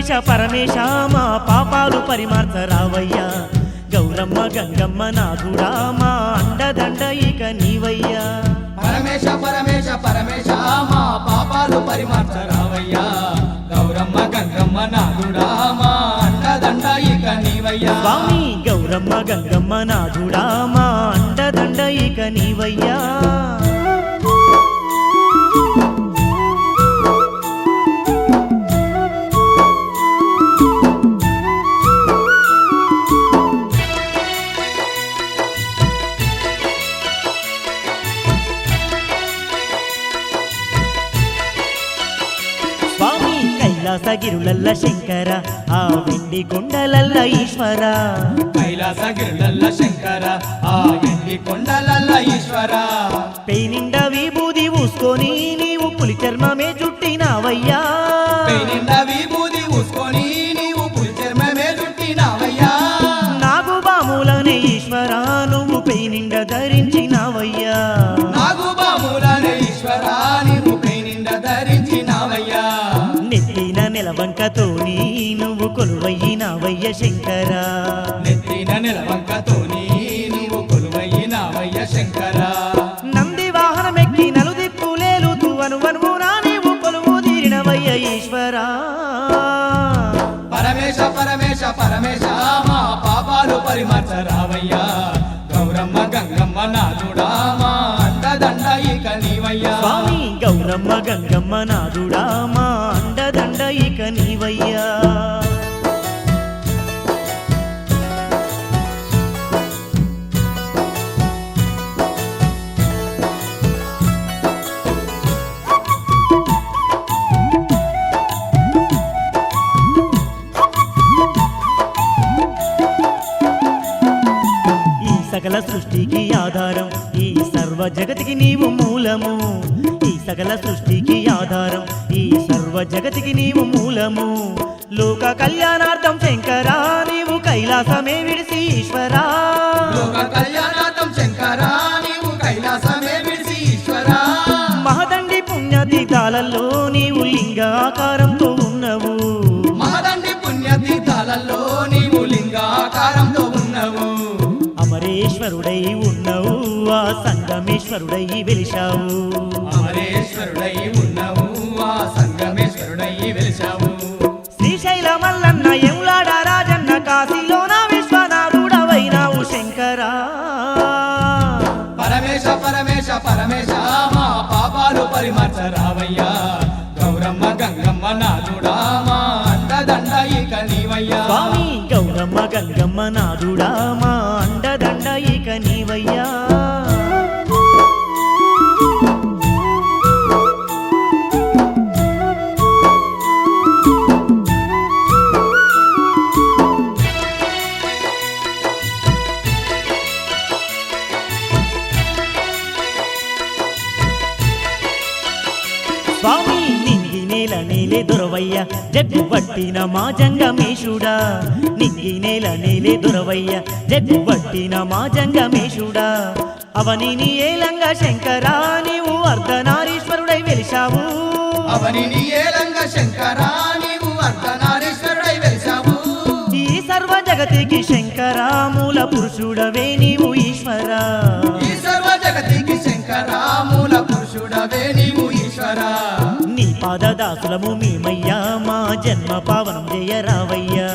పరమేశ పరమేశ మా పాపాలు పరిమార్చరావయ్యా గౌరమ్మ గంగమ్మ నాథుడా మా అండదండ ఇక నీవయ్యా పరమేశ పరమేశ పరమేశ మా పాపాలు పరిమార్చరావయ్యా గౌరమ్మ గంగమ్మ నాథుడా మా అండదండ ఇక నీవయ్యా స్వామి గౌరమ్మ గంగమ్మ నాథుడా మా అండదండ ఇక నీవయ్యా కైలాసగిరులల్ల శంకర ఆ వెండి కొండలల్ల ఈశ్వర కైలాసగిరులల్ల శంకర ఆ ఎండి కొండలల్ల ఈశ్వర పేనిండ విభూది ఊసుకొని నీవు పులి చర్మమే చుట్టినావయ్యా పేనిండ విభూది ఊసుకొని నీవు పులి చర్మమే చుట్టినావయ్యా నాగు బాములనే ఈశ్వర నువ్వు పేనిండ ధరించినావయ్యా నాగు బాములనే ఈశ్వర నీవు పేనిండ ధరించినావయ్యా నెత్తిన నెలవంకతోని నువ్వు కొలువయ్యినావయ్య శంకర నెత్తిన నెలవంకతోని నీవు కొలువయ్యినావయ్య శంకర నంది వాహనమెక్కి నలుదిప్పులేలుతూ అనువనువునా నీవు కొలువు తీరినవయ్య ఈశ్వర పరమేశ పరమేశ పరమేశ మా పాపాలు పరిమార్చరావయ్యా గౌరమ్మ గంగమ్మ నాథుడా మా అండదండ ఇక నీవయ్యా స్వామి గౌరమ్మ గంగమ్మ నాథుడా మా అండదండ ఇక నీవయ్యా సకల సృష్టికి ఆధారం ఈ సర్వ జగతికి నీవు మూలము ఈ సకల సృష్టికి ఆధారం ఈ సర్వ జగతికి నీవు మూలము లోక కళ్యాణార్థం శంకరా నీవు కైలాసమే విడిసి ఈశ్వరా లోక కళ్యాణార్థం శంకరా నీవు కైలాసమే విడిసి ఈశ్వరా మహదండి పుణ్యతీర్థాలలో నీవు లింగాకారంతో ఉన్నవు మహదండి పుణ్యతీర్థాలలో నీవు లింగాకారంతో ఉన్నవు అమరేశ్వరుడై ఉన్నవు ఆ సంగమేశ్వరుడై వెలిశావు అమరేశ్వరుడై ఉన్నవు ఆ సంగమేశ్వరుడై వెలిశావు శ్రీశైల మల్లన్న ఎములాడ రాజన్న కాశీలోన విశ్వనాథుడవైనావు శంకరా పరమేశ పరమేశ పరమేశ మా పాపాలు పరిమార్చరావయ్యా గౌరమ్మ గంగమ్మ నాథుడా మా అండదండ ఇక నీవయ్యా స్వామి గౌరమ్మ గంగమ్మ నాథుడా మా అండదండ ఇక నీవయ్యా స్వామి నింగి నేల నేలే దొరవయ్య జగ్గు పట్టిన మా జంగమేశుడా నింగి నేల నేలే దొరవయ్య జగ్గు పట్టిన మా జంగమేశుడా అవనిని ఏలంగా శంకరా నీవు అర్ధనారీశ్వరుడై వెలిశావు అవనిని ఏలంగా శంకరా నీవు అర్ధనారీశ్వరుడై వెలిశావు ఈ సర్వ జగతికి శంకరా మూల పురుషుడవే నీవు ఈశ్వరా ఈ సర్వ జగతికి శంకరా మూల పురుషుడవే నీవు ఈశ్వరా నీ పాదదాసులము మేమయ్యా మా జన్మ పావనం జయరావయ్యా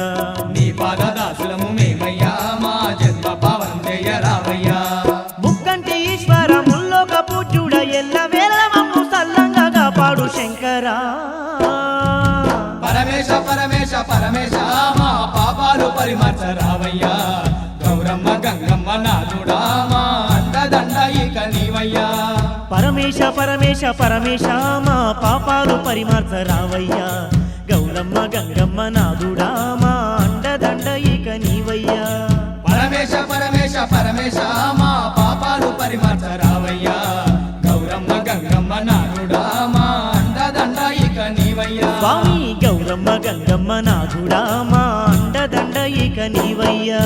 నీ పాదదాసులము మేమయ్యా మా జన్మ పావనం జయరావయ్యా ముక్కంటి ఈశ్వర ముల్లోక పూజ్యుడ ఎల్ల వేళ మమ్ము సల్లంగా కాపాడు శంకరా పరమేశ పరమేశ పరమేశ మా పాపాలు పరిమార్చరావయ్యా గౌరమ్మ గంగమ్మ నాథుడా మా అండదండ ఇక నీవయ్యా పరమేశ పరమేశ పరమేశ మా పాపాలు పరిమార్చరావయ్యా గౌరమ్మ గంగమ్మ నాథుడా మా అండదండ ఇక నీవయ్యా పరమేశ పరమేశ పరమేశ మా పాపాలు పరిమార్చరావయ్యా గౌరమ్మ గంగమ్మ నాథుడా మా అండదండ ఇక నీవయ్యా స్వామి గౌరమ్మ గంగమ్మ నాథుడా మా అండదండ ఇక నీవయ్యా